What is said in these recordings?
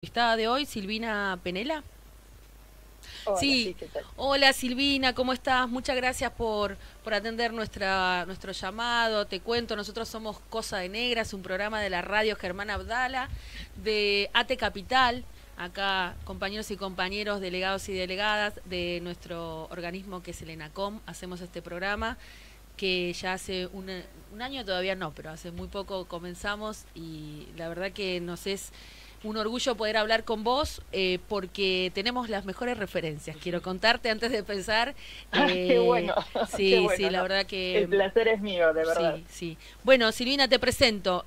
Entrevistada de hoy, Silvina Penela. Hola, Sí, sí, ¿qué tal? hola Silvina, ¿cómo estás? Muchas gracias por atender nuestro llamado. Te cuento, nosotros somos Cosa de Negras, un programa de la radio Germán Abdala, de AT Capital. Acá, compañeros y compañeros, delegados y delegadas de nuestro organismo que es el ENACOM, hacemos este programa que ya hace un año todavía no, pero hace muy poco comenzamos y la verdad que nos es un orgullo poder hablar con vos porque tenemos las mejores referencias. Quiero contarte antes de empezar. Ah, qué bueno, qué Sí, sí, bueno, la no. verdad El que placer es mío, de verdad. sí, sí. Bueno, Silvina, te presento.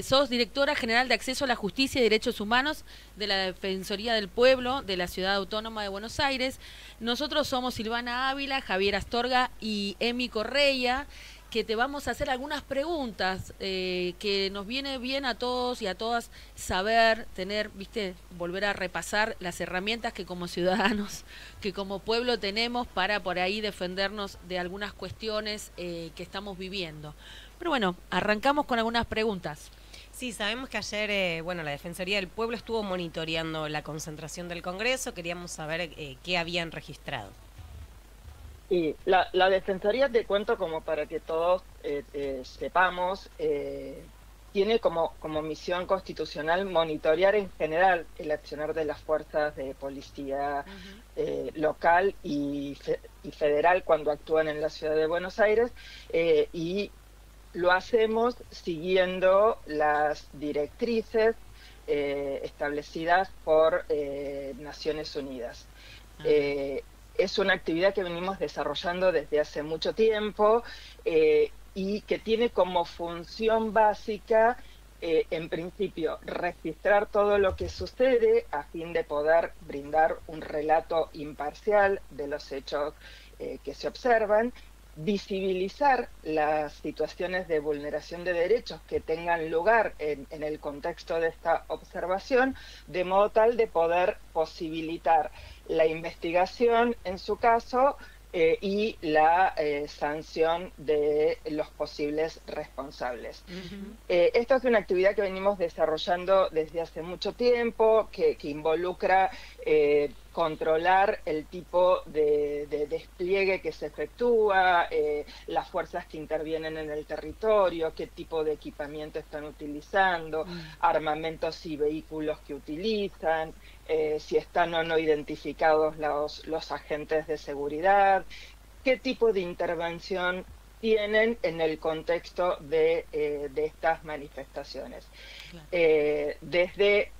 Sos directora general de Acceso a la Justicia y Derechos Humanos de la Defensoría del Pueblo de la Ciudad Autónoma de Buenos Aires. Nosotros somos Silvana Ávila, Javier Astorga y Emi Correia, que te vamos a hacer algunas preguntas que nos viene bien a todos y a todas saber, tener, viste, volver a repasar las herramientas que como ciudadanos, que como pueblo tenemos para por ahí defendernos de algunas cuestiones que estamos viviendo. Pero bueno, arrancamos con algunas preguntas. Sí, sabemos que ayer, bueno, la Defensoría del Pueblo estuvo monitoreando la concentración del Congreso. Queríamos saber qué habían registrado. Y la Defensoría, te cuento como para que todos sepamos, tiene como misión constitucional monitorear en general el accionar de las fuerzas de policía local y federal cuando actúan en la ciudad de Buenos Aires, y lo hacemos siguiendo las directrices establecidas por Naciones Unidas. Ajá. Eh, es una actividad que venimos desarrollando desde hace mucho tiempo, y que tiene como función básica, en principio, registrar todo lo que sucede a fin de poder brindar un relato imparcial de los hechos que se observan, visibilizar las situaciones de vulneración de derechos que tengan lugar en el contexto de esta observación, de modo tal de poder posibilitar la investigación en su caso, y la sanción de los posibles responsables. Ujú. Esta es una actividad que venimos desarrollando desde hace mucho tiempo, que involucra controlar el tipo de despliegue que se efectúa, las fuerzas que intervienen en el territorio, qué tipo de equipamiento están utilizando, Mm. armamentos y vehículos que utilizan, si están o no identificados los agentes de seguridad, qué tipo de intervención tienen en el contexto de estas manifestaciones. Claro. Desde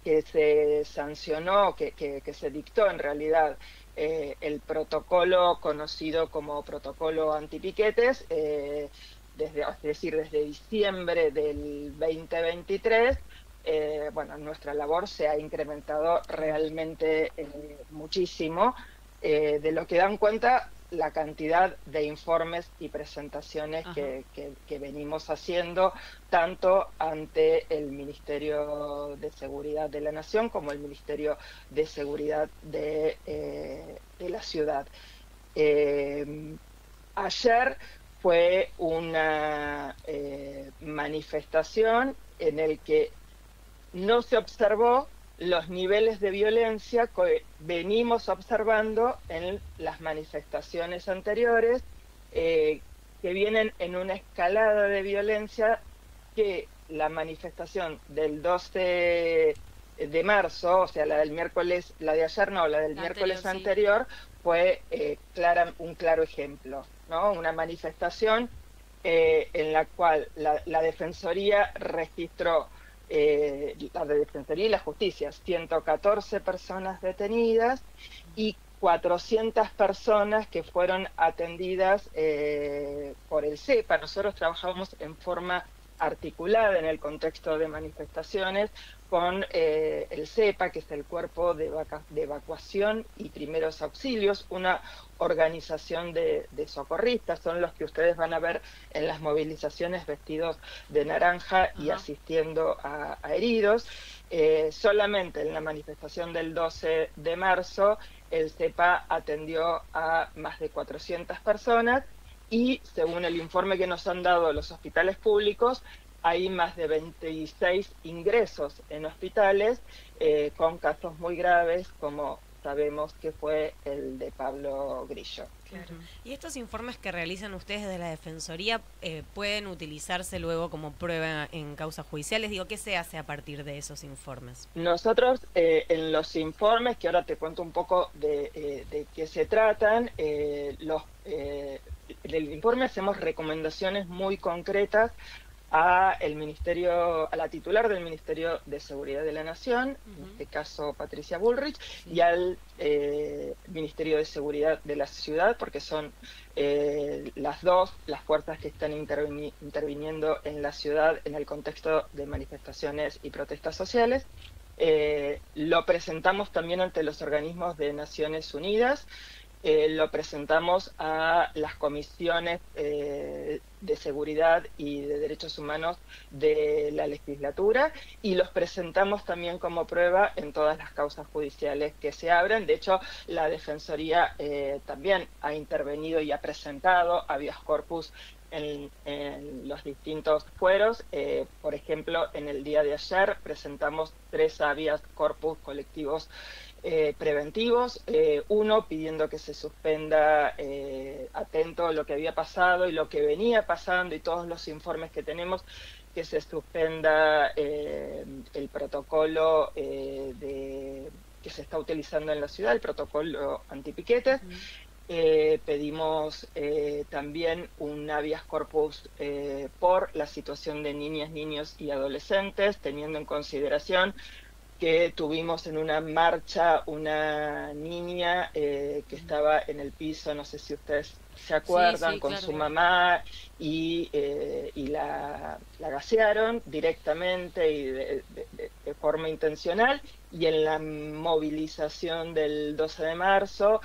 que se sancionó, que se dictó en realidad el protocolo conocido como protocolo antipiquetes, es decir, desde diciembre del 2023, bueno, nuestra labor se ha incrementado realmente muchísimo, de lo que dan cuenta la cantidad de informes y presentaciones Ajá. que venimos haciendo, tanto ante el Ministerio de Seguridad de la Nación como el Ministerio de Seguridad de la ciudad. Ayer fue una manifestación en el que no se observó los niveles de violencia que venimos observando en las manifestaciones anteriores, eh, que vienen en una escalada de violencia, que la manifestación del 12 de marzo, o sea, la del miércoles, la de ayer no, la del La anterior, miércoles sí. anterior, fue un claro ejemplo, ¿no? Una manifestación en la cual la Defensoría registró, la de Defensoría y la Justicia, 114 personas detenidas y 400 personas que fueron atendidas por el CEPA. Nosotros trabajamos en forma articulada en el contexto de manifestaciones con el CEPA, que es el Cuerpo de Evacuación y Primeros Auxilios, una organización de socorristas, son los que ustedes van a ver en las movilizaciones vestidos de naranja y Ajá. asistiendo a heridos. Solamente en la manifestación del 12 de marzo, el CEPA atendió a más de 400 personas y, según el informe que nos han dado los hospitales públicos, hay más de 26 ingresos en hospitales, con casos muy graves, como sabemos que fue el de Pablo Grillo. Claro. ¿Y estos informes que realizan ustedes de la Defensoría pueden utilizarse luego como prueba en causas judiciales? Digo, ¿qué se hace a partir de esos informes? Nosotros en los informes, que ahora te cuento un poco de qué se tratan, en el informe hacemos recomendaciones muy concretas a la titular del Ministerio de Seguridad de la Nación, en este caso Patricia Bullrich, y al Ministerio de Seguridad de la Ciudad, porque son las fuerzas que están interviniendo en la ciudad en el contexto de manifestaciones y protestas sociales. Lo presentamos también ante los organismos de Naciones Unidas. Lo presentamos a las comisiones de seguridad y de derechos humanos de la legislatura y los presentamos también como prueba en todas las causas judiciales que se abren. De hecho, la Defensoría también ha intervenido y ha presentado habeas corpus en los distintos fueros. Por ejemplo, en el día de ayer presentamos 3 habeas corpus colectivos preventivos, uno pidiendo que se suspenda atento a lo que había pasado y lo que venía pasando y todos los informes que tenemos, que se suspenda el protocolo que se está utilizando en la ciudad, el protocolo antipiquetes. Pedimos también un habeas corpus por la situación de niñas, niños y adolescentes, teniendo en consideración que tuvimos en una marcha una niña que estaba en el piso, no sé si ustedes se acuerdan, sí, con claro, su mamá, y la gasearon directamente y de forma intencional, y en la movilización del 12 de marzo,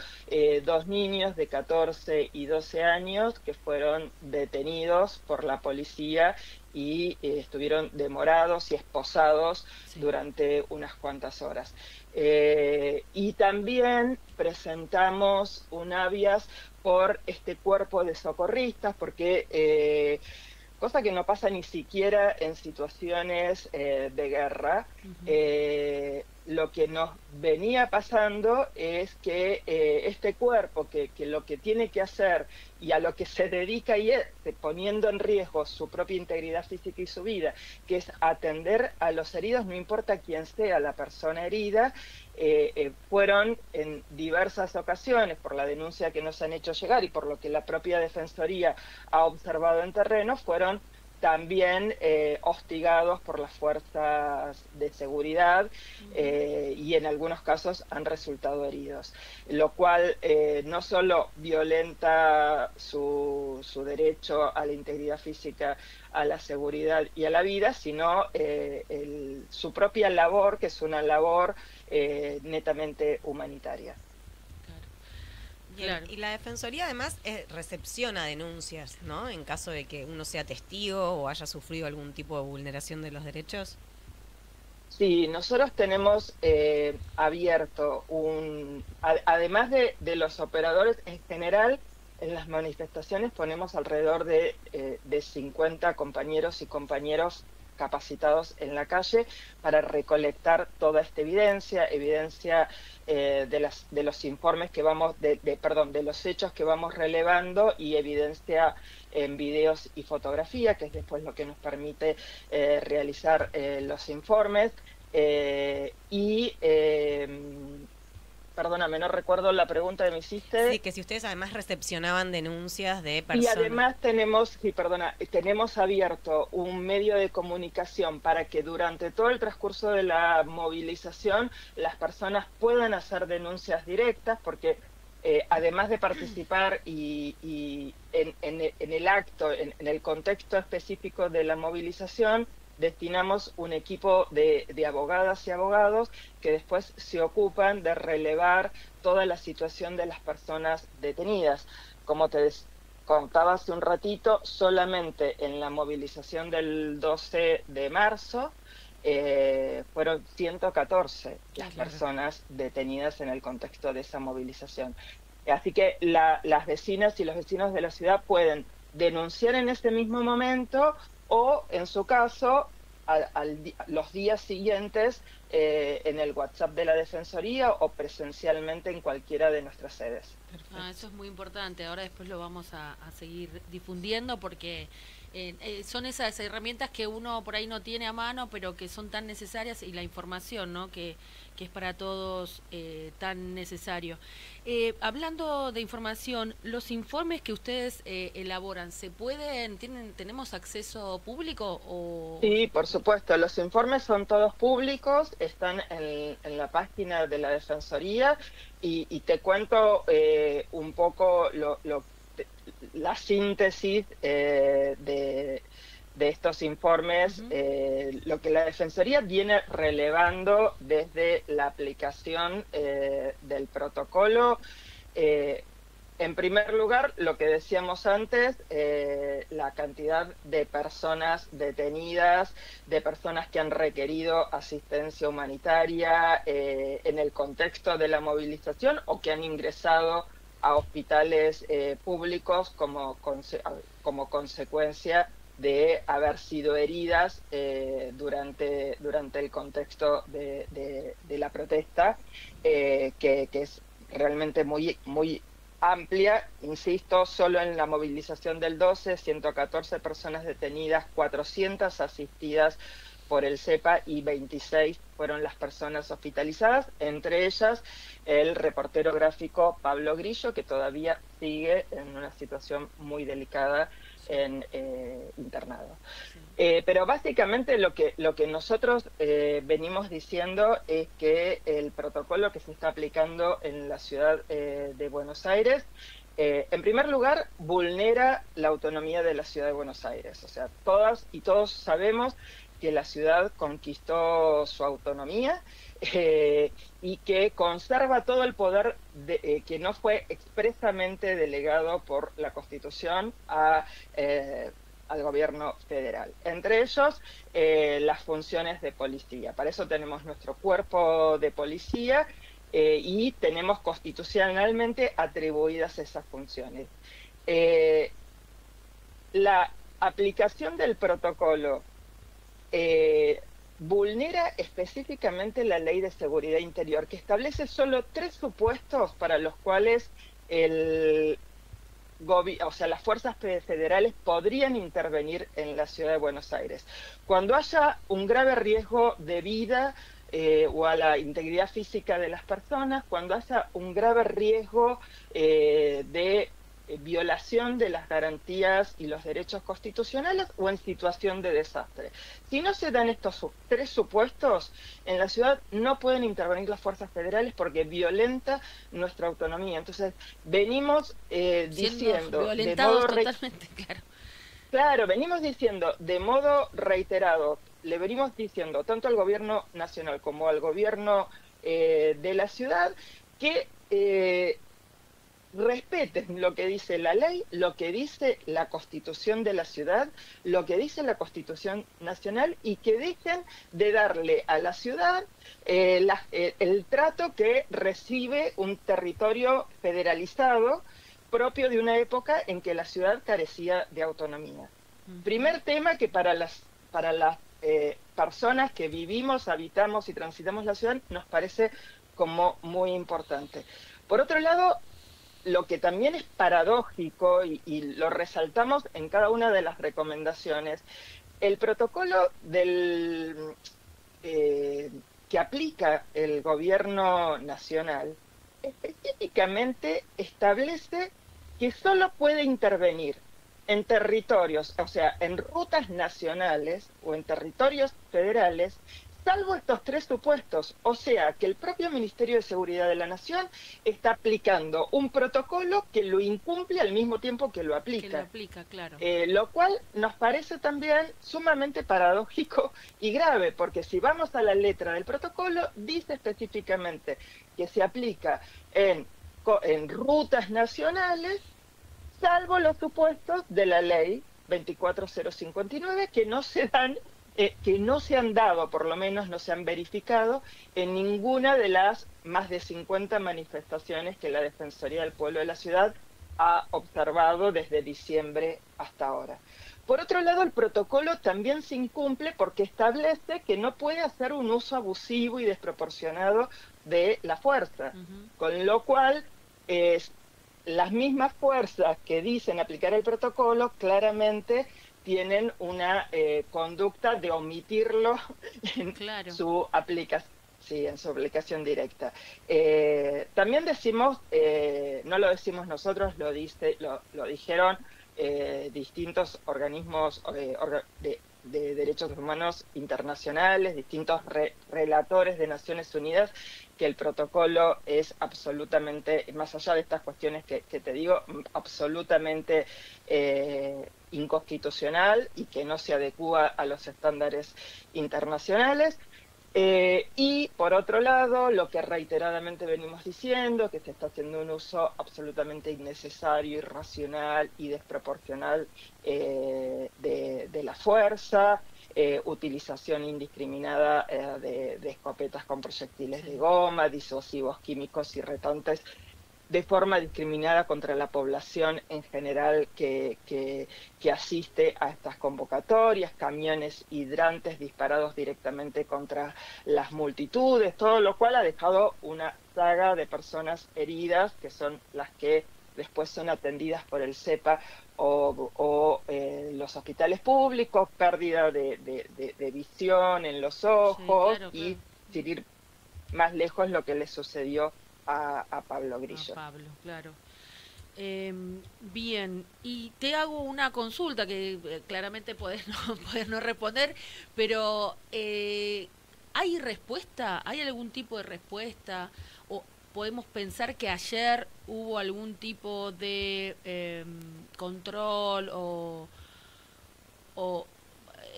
2 niños de 14 y 12 años que fueron detenidos por la policía y estuvieron demorados y esposados durante unas cuantas horas. Y también presentamos un habeas por este cuerpo de socorristas, porque cosa que no pasa ni siquiera en situaciones de guerra. Lo que nos venía pasando es que este cuerpo, que lo que tiene que hacer y a lo que se dedica y es poniendo en riesgo su propia integridad física y su vida, que es atender a los heridos, no importa quién sea la persona herida, fueron en diversas ocasiones, por la denuncia que nos han hecho llegar y por lo que la propia Defensoría ha observado en terreno, fueron también hostigados por las fuerzas de seguridad y en algunos casos han resultado heridos, lo cual no solo violenta su derecho a la integridad física, a la seguridad y a la vida, sino su propia labor, que es una labor netamente humanitaria. Claro. Y la Defensoría además recepciona denuncias, ¿no? En caso de que uno sea testigo o haya sufrido algún tipo de vulneración de los derechos. Sí, nosotros tenemos abierto además de los operadores en general, en las manifestaciones ponemos alrededor de 50 compañeros y compañeros capacitados en la calle para recolectar toda esta evidencia de los informes que vamos, de los hechos que vamos relevando, y evidencia en videos y fotografía, que es después lo que nos permite realizar los informes. Perdóname, no recuerdo la pregunta que me hiciste. Sí, que si ustedes además recepcionaban denuncias de personas. Y además tenemos abierto un medio de comunicación para que durante todo el transcurso de la movilización las personas puedan hacer denuncias directas, porque además de participar y en el acto, en el contexto específico de la movilización, destinamos un equipo de abogadas y abogados que después se ocupan de relevar toda la situación de las personas detenidas. Como te contaba hace un ratito, solamente en la movilización del 12 de marzo fueron 114 las personas detenidas en el contexto de esa movilización. Así que las vecinas y los vecinos de la ciudad pueden denunciar en ese mismo momento, o en su caso los días siguientes en el WhatsApp de la Defensoría o presencialmente en cualquiera de nuestras sedes. Eso es muy importante. Ahora después lo vamos a seguir difundiendo porque son esas herramientas que uno por ahí no tiene a mano, pero que son tan necesarias, y la información, ¿no? Que es para todos tan necesario. Hablando de información, los informes que ustedes elaboran, ¿se pueden, tenemos acceso público? O... Sí, por supuesto, los informes son todos públicos, están en la página de la Defensoría y te cuento un poco la síntesis de estos informes, lo que la Defensoría viene relevando desde la aplicación del protocolo. En primer lugar, lo que decíamos antes, la cantidad de personas detenidas, de personas que han requerido asistencia humanitaria en el contexto de la movilización o que han ingresado a hospitales públicos como consecuencia de haber sido heridas durante el contexto de la protesta, que es realmente muy amplia. Insisto, solo en la movilización del 12, 114 personas detenidas, 400 asistidas por el CEPA y 26 fueron las personas hospitalizadas, entre ellas el reportero gráfico Pablo Grillo, que todavía sigue en una situación muy delicada internado. Pero básicamente lo que nosotros venimos diciendo es que el protocolo que se está aplicando en la ciudad de Buenos Aires, en primer lugar, vulnera la autonomía de la ciudad de Buenos Aires. O sea, todas y todos sabemos que la ciudad conquistó su autonomía y que conserva todo el poder que no fue expresamente delegado por la Constitución al gobierno federal. Entre ellos, las funciones de policía. Para eso tenemos nuestro cuerpo de policía y tenemos constitucionalmente atribuidas esas funciones. La aplicación del protocolo vulnera específicamente la Ley de Seguridad Interior, que establece solo 3 supuestos para los cuales las fuerzas federales podrían intervenir en la ciudad de Buenos Aires. Cuando haya un grave riesgo de vida o a la integridad física de las personas, cuando haya un grave riesgo de violación de las garantías y los derechos constitucionales o en situación de desastre. Si no se dan estos 3 supuestos, en la ciudad no pueden intervenir las fuerzas federales porque violenta nuestra autonomía. Entonces, venimos diciendo de modo totalmente, claro, venimos diciendo de modo reiterado, le venimos diciendo tanto al gobierno nacional como al gobierno de la ciudad que respeten lo que dice la ley, lo que dice la Constitución de la ciudad, lo que dice la Constitución nacional y que dejen de darle a la ciudad el trato que recibe un territorio federalizado propio de una época en que la ciudad carecía de autonomía. Primer tema que para las personas que vivimos, habitamos y transitamos la ciudad nos parece como muy importante. Por otro lado, lo que también es paradójico, y lo resaltamos en cada una de las recomendaciones, el protocolo que aplica el gobierno nacional específicamente establece que solo puede intervenir en territorios, o sea, en rutas nacionales o en territorios federales, salvo estos 3 supuestos. O sea, que el propio Ministerio de Seguridad de la Nación está aplicando un protocolo que lo incumple al mismo tiempo que lo aplica. Que lo aplica, claro. Lo cual nos parece también sumamente paradójico y grave, porque si vamos a la letra del protocolo, dice específicamente que se aplica en rutas nacionales, salvo los supuestos de la ley 24059 que no se dan, que no se han dado, por lo menos no se han verificado en ninguna de las más de 50 manifestaciones que la Defensoría del Pueblo de la Ciudad ha observado desde diciembre hasta ahora. Por otro lado, el protocolo también se incumple porque establece que no puede hacer un uso abusivo y desproporcionado de la fuerza, con lo cual las mismas fuerzas que dicen aplicar el protocolo claramente tienen una conducta de omitirlo en su aplicación. Sí, en su aplicación directa. También decimos, no lo decimos nosotros, lo dijeron distintos organismos de derechos humanos internacionales, distintos relatores de Naciones Unidas, que el protocolo es absolutamente, más allá de estas cuestiones que te digo, absolutamente inconstitucional y que no se adecúa a los estándares internacionales. Y por otro lado, lo que reiteradamente venimos diciendo, que se está haciendo un uso absolutamente innecesario, irracional y desproporcional de la fuerza, utilización indiscriminada de escopetas con proyectiles de goma, disuasivos químicos irritantes, de forma discriminada contra la población en general que asiste a estas convocatorias, camiones hidrantes disparados directamente contra las multitudes, todo lo cual ha dejado una saga de personas heridas, que son las que después son atendidas por el CEPA o los hospitales públicos, pérdida de visión en los ojos, y sin ir más lejos lo que le sucedió a Pablo Grillo. A Pablo, claro. Bien, y te hago una consulta que claramente podés no responder, pero ¿hay respuesta? ¿Hay algún tipo de respuesta? ¿O podemos pensar que ayer hubo algún tipo de control o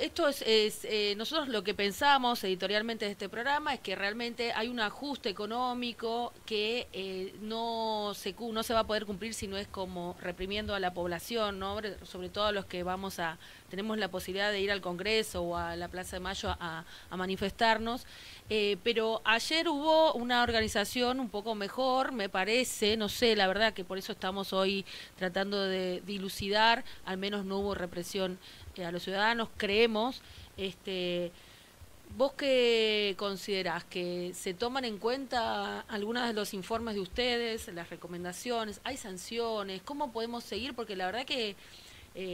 esto nosotros lo que pensamos editorialmente de este programa es que realmente hay un ajuste económico que no se va a poder cumplir si no es como reprimiendo a la población, ¿no? Sobre todo a los que tenemos la posibilidad de ir al Congreso o a la Plaza de Mayo a manifestarnos. Pero ayer hubo una organización un poco mejor, me parece, no sé, la verdad que por eso estamos hoy tratando de dilucidar, al menos no hubo represión a los ciudadanos, creemos. ¿Vos qué considerás? ¿Que se toman en cuenta algunos de los informes de ustedes, las recomendaciones? ¿Hay sanciones? ¿Cómo podemos seguir? Porque la verdad que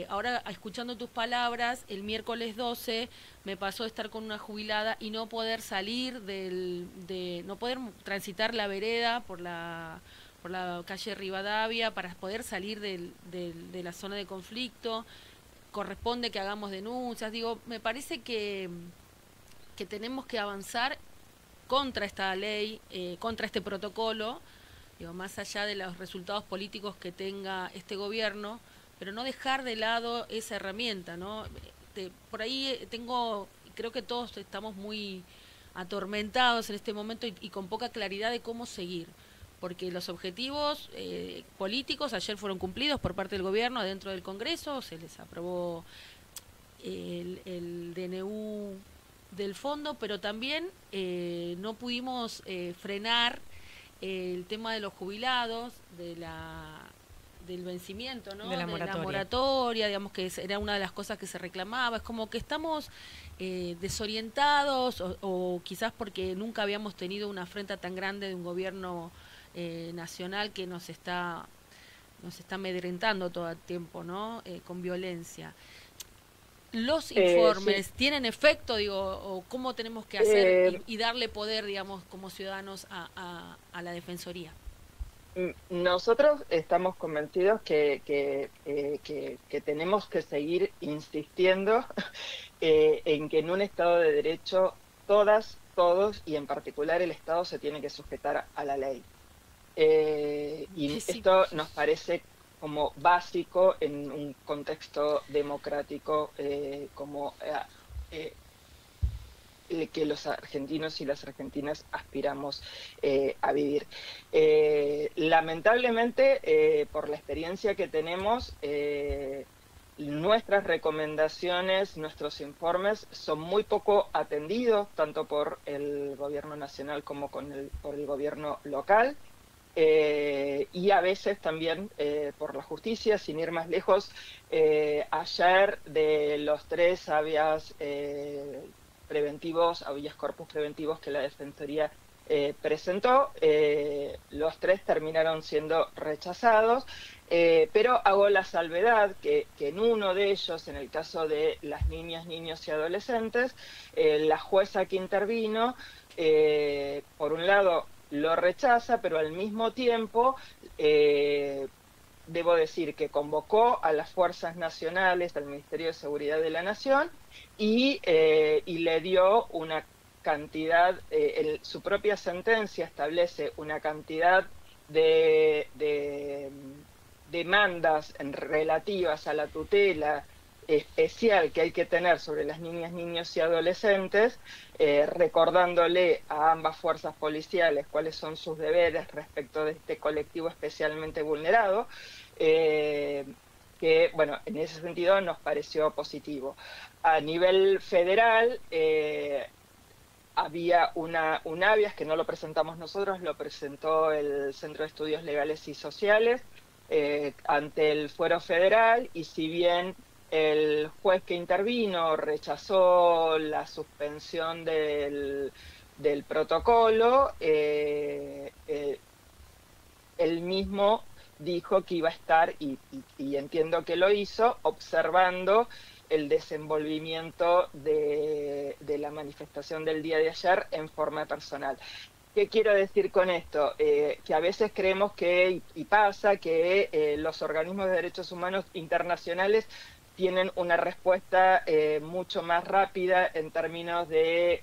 ahora, escuchando tus palabras, el miércoles 12 me pasó de estar con una jubilada y no poder salir no poder transitar la vereda por la calle Rivadavia para poder salir de la zona de conflicto. Corresponde que hagamos denuncias. Digo, me parece que tenemos que avanzar contra esta ley, contra este protocolo, digo, más allá de los resultados políticos que tenga este gobierno, pero no dejar de lado esa herramienta, ¿no? Por ahí creo que todos estamos muy atormentados en este momento y con poca claridad de cómo seguir, porque los objetivos políticos ayer fueron cumplidos por parte del gobierno dentro del Congreso, se les aprobó el DNU del fondo, pero también no pudimos frenar el tema de los jubilados, del vencimiento, ¿no? De la moratoria, digamos que era una de las cosas que se reclamaba. Es como que estamos desorientados o quizás porque nunca habíamos tenido una afrenta tan grande de un gobierno nacional que nos está amedrentando todo el tiempo, ¿no? Con violencia. ¿Los informes tienen efecto, digo, o cómo tenemos que hacer y darle poder, digamos, como ciudadanos a la Defensoría? Nosotros estamos convencidos que tenemos que seguir insistiendo en que en un Estado de Derecho todos y en particular el Estado se tiene que sujetar a la ley. Y esto nos parece como básico en un contexto democrático como el que los argentinos y las argentinas aspiramos a vivir. Lamentablemente, por la experiencia que tenemos, nuestras recomendaciones, nuestros informes son muy poco atendidos, tanto por el gobierno nacional como por el gobierno local. y a veces también por la justicia, sin ir más lejos. Ayer de los 3 habeas preventivos, habeas corpus preventivos que la Defensoría presentó, los 3 terminaron siendo rechazados, pero hago la salvedad que en uno de ellos, en el caso de las niñas, niños y adolescentes, la jueza que intervino, por un lado lo rechaza, pero al mismo tiempo debo decir que convocó a las fuerzas nacionales, al Ministerio de Seguridad de la Nación, y le dio una cantidad, su propia sentencia establece una cantidad de demandas relativas a la tutela especial que hay que tener sobre las niñas, niños y adolescentes, recordándole a ambas fuerzas policiales cuáles son sus deberes respecto de este colectivo especialmente vulnerado, que, bueno, en ese sentido nos pareció positivo. A nivel federal, había un habeas que no lo presentamos nosotros, lo presentó el Centro de Estudios Legales y Sociales ante el Fuero Federal, y si bien el juez que intervino rechazó la suspensión del protocolo, él mismo dijo que iba a estar, y entiendo que lo hizo, observando el desenvolvimiento de la manifestación del día de ayer en forma personal. ¿Qué quiero decir con esto? Que a veces creemos que, y pasa, que los organismos de derechos humanos internacionales tienen una respuesta mucho más rápida en términos de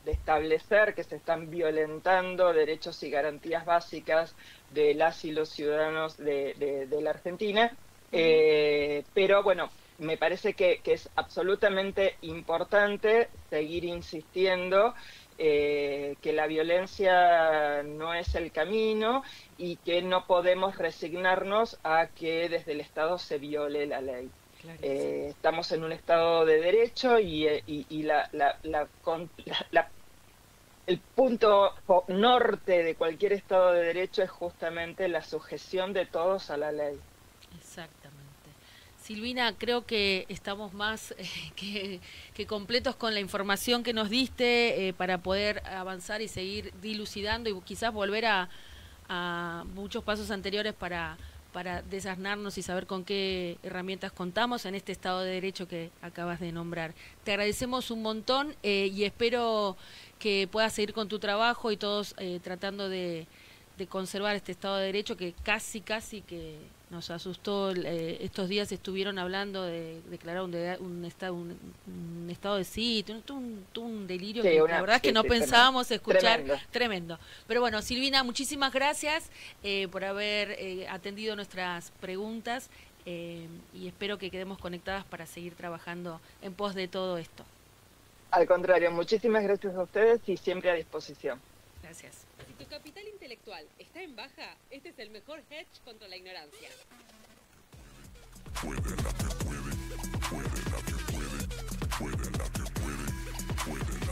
establecer que se están violentando derechos y garantías básicas de las y los ciudadanos de la Argentina. Pero bueno, me parece que es absolutamente importante seguir insistiendo que la violencia no es el camino y que no podemos resignarnos a que desde el Estado se viole la ley. Estamos en un Estado de Derecho y el punto norte de cualquier Estado de Derecho es justamente la sujeción de todos a la ley. Exactamente. Silvina, creo que estamos más que completos con la información que nos diste para poder avanzar y seguir dilucidando y quizás volver a muchos pasos anteriores para desasnarnos y saber con qué herramientas contamos en este Estado de Derecho que acabas de nombrar. Te agradecemos un montón y espero que puedas seguir con tu trabajo y todos tratando de conservar este Estado de Derecho que casi que nos asustó. Estos días estuvieron hablando de declarar un estado de sitio, un delirio, sí, que la verdad es que no pensábamos escuchar. Tremendo. Pero bueno, Silvina, muchísimas gracias por haber atendido nuestras preguntas y espero que quedemos conectadas para seguir trabajando en pos de todo esto. Al contrario, muchísimas gracias a ustedes y siempre a disposición. Gracias. Si tu capital intelectual está en baja, este es el mejor hedge contra la ignorancia. Puede la que puede, puede la que puede, puede la que puede, puede la